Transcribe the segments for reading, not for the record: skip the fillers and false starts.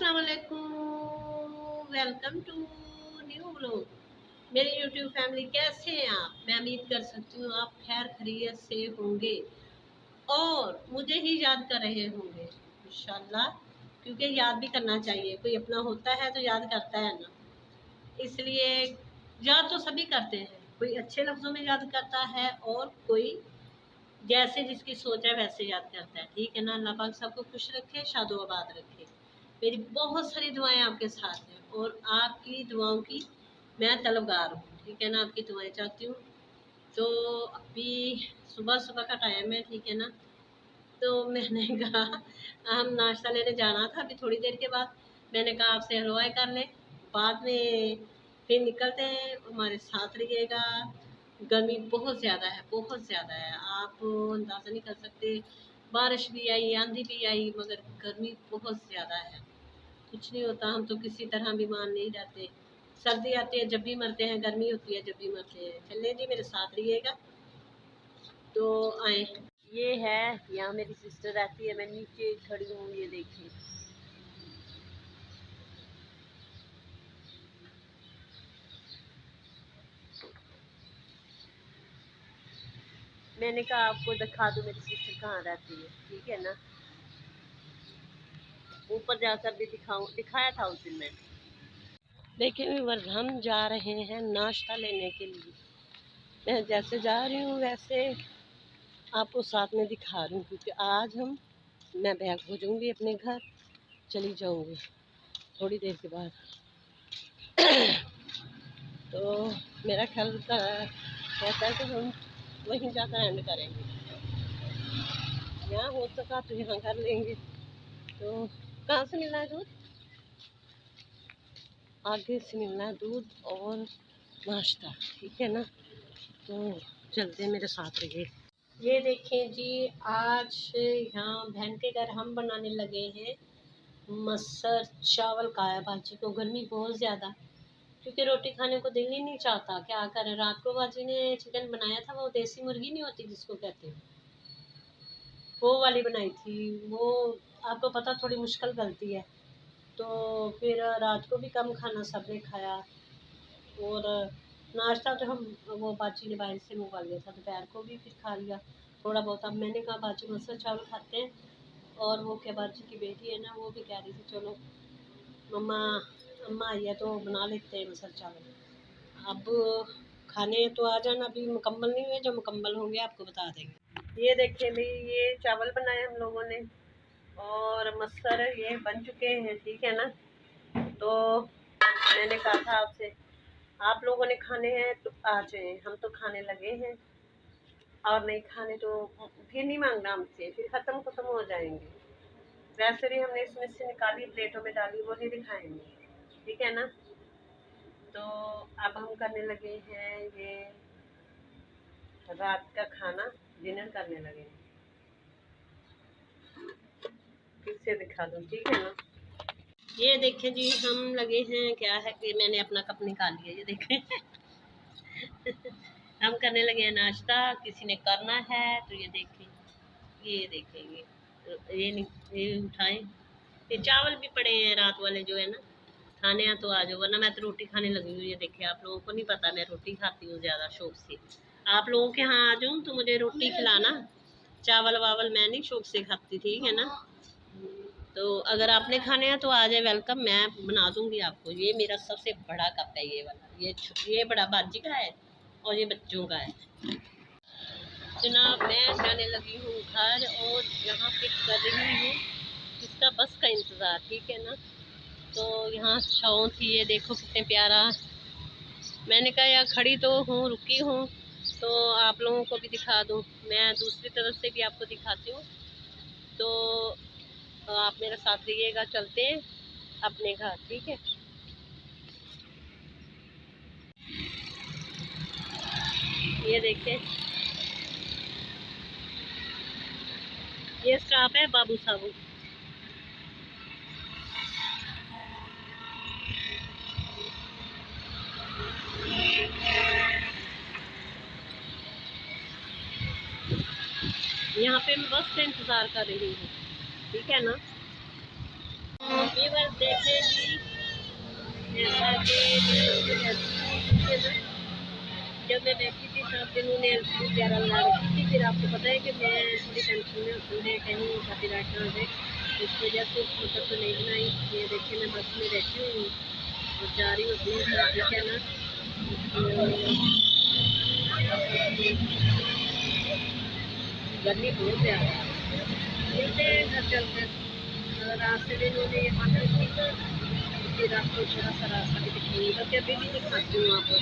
अस्सलाम वालेकुम, welcome to new vlog. मेरी यूट्यूब फैमिली कैसे हैं आप? मैं उम्मीद कर सकती हूँ आप खैर खैरियत से होंगे और मुझे ही याद कर रहे होंगे इंशाल्लाह, क्योंकि याद भी करना चाहिए। कोई अपना होता है तो याद करता है ना, इसलिए याद तो सभी करते हैं। कोई अच्छे लफ्ज़ों में याद करता है और कोई जैसे जिसकी सोच है वैसे याद करता है। ठीक है ना। अल्लाह पाक सबको खुश रखे, शादोआबाद रखे। मेरी बहुत सारी दुआएं आपके साथ हैं और आपकी दुआओं की मैं तलबगार हूँ। ठीक है ना। आपकी दुआएं चाहती हूँ। तो अभी सुबह सुबह का टाइम है, ठीक है ना। तो मैंने कहा हम नाश्ता लेने जाना था अभी थोड़ी देर के बाद। मैंने कहा आपसे हलवाई कर लें, बाद में फिर निकलते हैं। हमारे साथ रहिएगा। गर्मी बहुत ज़्यादा है, बहुत ज़्यादा है। आप अंदाज़ा नहीं कर सकते। बारिश भी आई, आंधी भी आई, मगर गर्मी बहुत ज़्यादा है। कुछ नहीं होता, हम तो किसी तरह बीमार नहीं रहते। सर्दी आती है जब भी मरते हैं, गर्मी होती है जब भी मरते हैं। चलिए जी, मेरे साथ रहिएगा। तो आए, ये है यहाँ मेरी सिस्टर रहती है। मैं नीचे खड़ी हूँ, ये देखिए। मैंने कहा आपको दिखा दूँ मेरी सिस्टर कहाँ रहती है। ठीक है ना। ऊपर जाकर भी दिखाया था उस दिन मैंने। देखिए व्यूअर्स, हम जा रहे हैं नाश्ता लेने के लिए। मैं जैसे जा रही हूँ वैसे आपको साथ में दिखा रही हूँ, क्योंकि आज मैं बैग हो जाऊँगी अपने घर, चली जाऊँगी थोड़ी देर के बाद। तो मेरा ख्याल कहता है कि हम वहीं जाकर एंड करेंगे। यहाँ हो सका तो यहाँ कर लेंगे। तो कहाँ से मिलना है दूध? आगे से मिलना है दूध और नाश्ता। ठीक है ना। तो चलते मेरे साथ रहिए। ये देखें जी, आज यहाँ बहन के घर हम बनाने लगे हैं मसर चावल काया भाजी को। गर्मी बहुत ज़्यादा, क्योंकि रोटी खाने को दिल ही नहीं चाहता। क्या करें। रात को बाजी ने चिकन बनाया था, वो देसी मुर्गी नहीं होती जिसको कहते हैं, वो वाली बनाई थी। वो आपको पता थोड़ी मुश्किल गलती है। तो फिर रात को भी कम खाना सबने खाया और नाश्ता तो हम वो बाजी ने बाहर से मंगवा लिया था। दोपहर को भी फिर खा लिया थोड़ा बहुत। अब मैंने कहा बाजी मसर चावल खाते हैं, और वो क्या बाजी की बेटी है ना, वो भी कह रही थी चलो मम्मा, अम्मा आई है तो बना लेते हैं मसर चावल। अब खाने तो आ जाना, अभी मुकम्मल नहीं हुए, जो मुकम्मल होंगे आपको बता देंगे। ये देखिए भाई, ये चावल बनाए हम लोगों ने और मसर ये बन चुके हैं। ठीक है ना। तो मैंने कहा था आपसे, आप लोगों ने खाने हैं तो आ जाए, हम तो खाने लगे हैं। और नहीं खाने तो फिर नहीं मांगना हमसे, फिर ख़त्म हो जाएंगे। वैसे भी हमने इसमें से निकाली, प्लेटों में डाली, वो नहीं दिखाएंगे। ठीक है ना। तो अब हम करने लगे हैं ये रात का खाना, डिनर करने लगे हैं। फिर से दिखा दूँ। ठीक है ना। ये देखें जी, हम लगे हैं, क्या है कि मैंने अपना कप निकाल लिया, ये देखें। हम करने लगे हैं नाश्ता, किसी ने करना है तो ये देखें, ये देखेंगे। ये उठाएं। ये चावल भी पड़े हैं रात वाले, जो है ना, खाने हैं तो आ जाओ, वरना मैं तो रोटी खाने लगी हूँ। ये देखिए, आप लोगों को नहीं पता, मैं रोटी खाती हूँ ज़्यादा शौक से। आप लोगों के यहाँ आ जाऊँ तो मुझे रोटी खिलाना, चावल वावल मैं नहीं शौक से खाती। ठीक है ना। तो अगर आपने खाने हैं तो आ जाए, वेलकम, मैं बना दूंगी आपको। ये मेरा सबसे बड़ा कप है, ये वाला। ये बड़ा बाजी का है और ये बच्चों का है। जनाब, मैं जाने लगी हूँ घर और यहाँ पे कर रही हूँ इसका बस का इंतज़ार। ठीक है ना। तो यहाँ छाँव थी, ये देखो कितने प्यारा। मैंने कहा यार खड़ी तो हूँ, रुकी हूँ तो आप लोगों को भी दिखा दूँ। मैं दूसरी तरफ से भी आपको दिखाती हूँ। तो आप मेरे साथ रहिएगा, चलते हैं अपने घर। ठीक है। ये देखें, ये स्टाफ है बाबू साबू। यहाँ पे मैं बस का इंतज़ार कर रही हूँ। ठीक है ना। ये बार देखें जी, जैसा कि जब मैं बैठी थी सब दिनों ने प्यारा ला रखी थी। फिर आपको पता है कि मैं थोड़ी टेंशन में उसने कहीं कॉपीराइट ना हो, इस वजह से उस मतलब तो नहीं बनाई। ये देखिए मैं बस में बैठी हूँ और जा रही हूँ अपनी तरफ, ठीक है ना। गर्मी बहुत ज़्यादा है, घर चलकर अगर रास्ते में इन्होंने ये बात रखी तो फिर आपको थोड़ा सा रास्ता भी दिखाऊंगी, बल्कि अभी भी दिखाती हूँ आपको।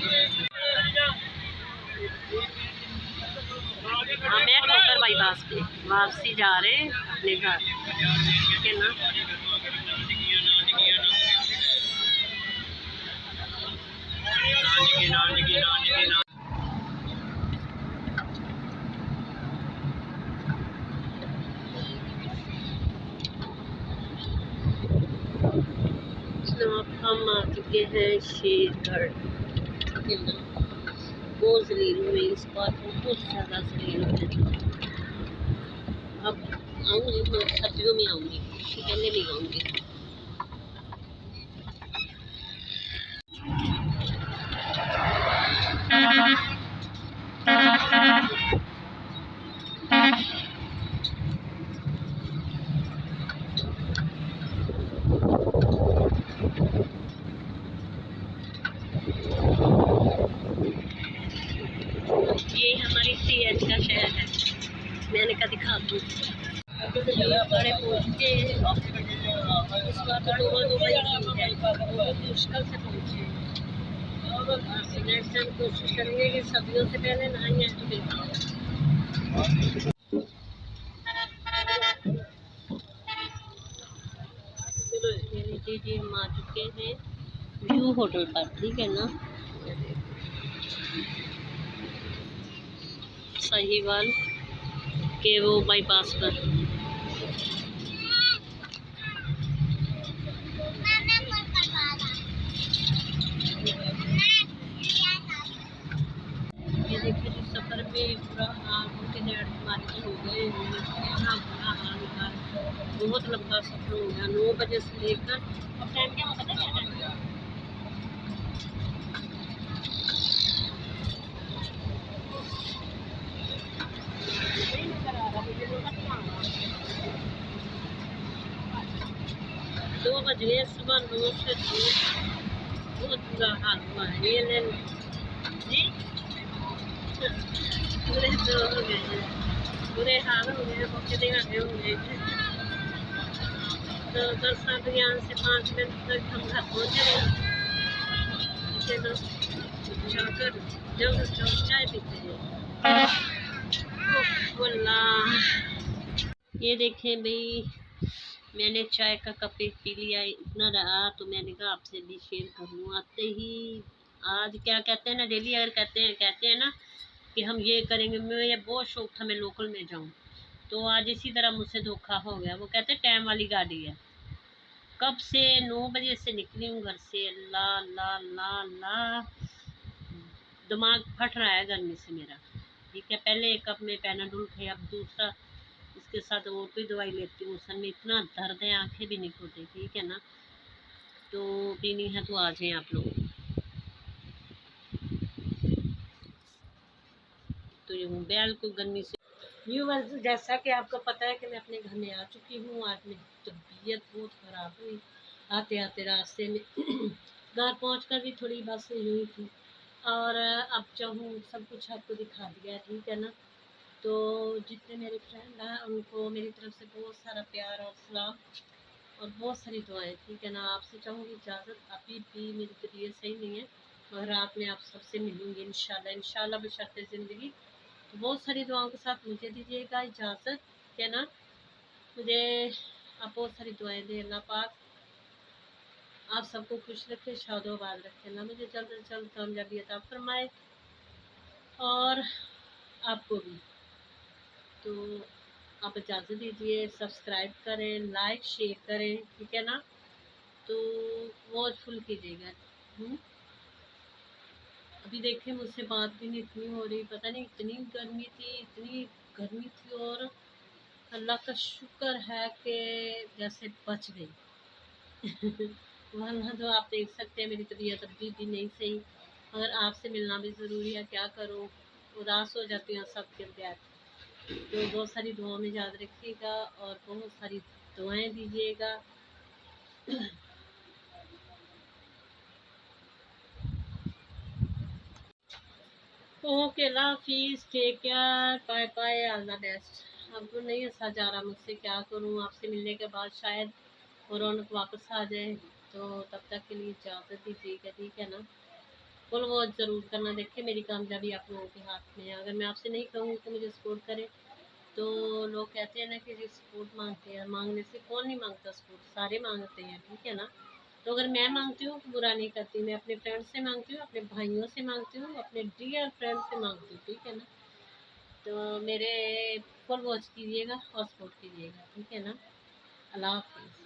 हाँ, मैं ठोकर बाईपास पे वापसी जा रहे हैं अपने घर, ठीक है ना। हम आ चुके हैं शेरगढ़, बहुत जलील हुए इस बार, बहुत ज़्यादा जलील हुए। अब आऊँगी तो सर्दियों में आऊँगी, पहले नहीं आऊँगी। ये हमारी CH का शहर है, मैंने कहा दिखा दूँ। बड़े पहुँचे इस बार तो दो है, बहुत मुश्किल से पहुँचे। नेक्स्ट टाइम कोशिश करेंगे कि सब्जियों से पहले नहाएंगे तो बिल्कुल। जी हम आ चुके हैं व्यू होटल पर, ठीक है ना। साहिवाल के वो बाईपास पर। ये देखिए जी, सफ़र में पूरा होके मार्केट हो गए, इतना बुरा हाल था, बहुत लंबा सफ़र हो गया। 9 बजे से लेकर, अब टाइम क्या पता क्या टाइम क्या? 2 बज गए सुबह, 9 से 2, बहुत बुरा हाल हुआ है। ये ले जी पूरे तो हो गए हैं, बुरे हाल हो गए, मौके दिखाने हो गए। तो बरसात यहाँ से 5 मिनट तक हम घर पहुँचे, ठीक है ना। जाकर जल्द से जल्द चाय पीते हैं। ये देखें भाई, मैंने चाय का कप पी लिया, इतना रहा तो मैंने कहा आपसे भी शेयर कर लूँ। आते ही आज क्या कहते हैं ना, डेली अगर कहते हैं ना कि हम ये करेंगे, मुझे बहुत शौक था मैं लोकल में जाऊँ, तो आज इसी तरह मुझसे धोखा हो गया। वो कहते हैं टाइम वाली गाड़ी है, कब से 9 बजे से निकली हूँ घर से। अल्लाह अल्लाह अल्लाह अल्लाह, दिमाग फट रहा है गर्मी से मेरा, ठीक है। पहले एक कप में पैनाडोल थे, अब दूसरा इसके साथ और कोई दवाई लेती हूँ। सर में इतना दर्द है, आंखें भी नहीं खुलती, ठीक है ना। तो पीनी है तो आ जाएं आप लोग। तो ये बैल को गर्मी से व्यूअर्स, जैसा कि आपको पता है कि मैं अपने घर में आ चुकी हूँ। आज मेरी तबीयत बहुत ख़राब हुई आते आते रास्ते में। घर पहुँचकर भी थोड़ी बस यूँ थी, और अब चाहूँ सब कुछ आपको दिखा दिया, ठीक है ना। तो जितने मेरे फ्रेंड हैं उनको मेरी तरफ से बहुत सारा प्यार और सलाम और बहुत सारी दुआएं, ठीक है ना। आपसे चाहूँगी इजाज़त, अभी भी मेरी तबीयत सही नहीं है, मगर रात में आप सबसे मिलूँगी इंशाल्लाह, इंशाल्लाह बशर्ते ज़िंदगी। तो बहुत सारी दुआओं के साथ मुझे दीजिएगा इजाज़त, ठीक है ना। मुझे आप बहुत सारी दुआएं दें, अल्लाह पाक आप सबको खुश रखे, शादोबाद रखे, अल्लाह मुझे जल्द से जल्द कामयाबी अता फरमाए और आपको भी। तो आप इजाज़त दीजिए, सब्सक्राइब करें, लाइक शेयर करें, ठीक है ना। तो वॉचफुल कीजिएगा। अभी देखें मुझसे बात भी नहीं इतनी हो रही, पता नहीं इतनी गर्मी थी, इतनी गर्मी थी, और अल्लाह का शुक्र है कि जैसे बच गई। वरना तो आप देख सकते हैं मेरी तबीयत अभी भी नहीं सही, मगर आपसे मिलना भी ज़रूरी है, क्या करूँ, उदास हो जाती हूँ सबके बगैर। तो बहुत सारी दुआओं में याद रखिएगा और बहुत सारी दुआएं दीजिएगा। ओके, अल्लाह हाफिज़, take care, bye bye, all the best. अब तो नहीं हंसा जा रहा मुझसे, क्या करूँ, आपसे मिलने के बाद शायद वो रौनक वापस आ जाए। तो तब तक के लिए इजाज़त दीजिएगा, ठीक है ना। फॉलो वॉच ज़रूर करना, देखिए मेरी कामयाबी आप लोगों के हाथ में है। अगर मैं आपसे नहीं कहूँगी कि मुझे सपोर्ट करें, तो लोग कहते हैं ना कि जी सपोर्ट मांगते हैं, मांगने से कौन नहीं मांगता सपोर्ट, सारे मांगते हैं, ठीक है ना। तो अगर मैं मांगती हूँ तो बुरा नहीं करती, मैं अपने फ्रेंड से मांगती हूँ, अपने भाइयों से मांगती हूँ, अपने डियर फ्रेंड से मांगती हूँ, ठीक है ना। तो मेरे फुल वॉच कीजिएगा और सपोर्ट कीजिएगा, ठीक है ना। अल्लाह हाफिज़।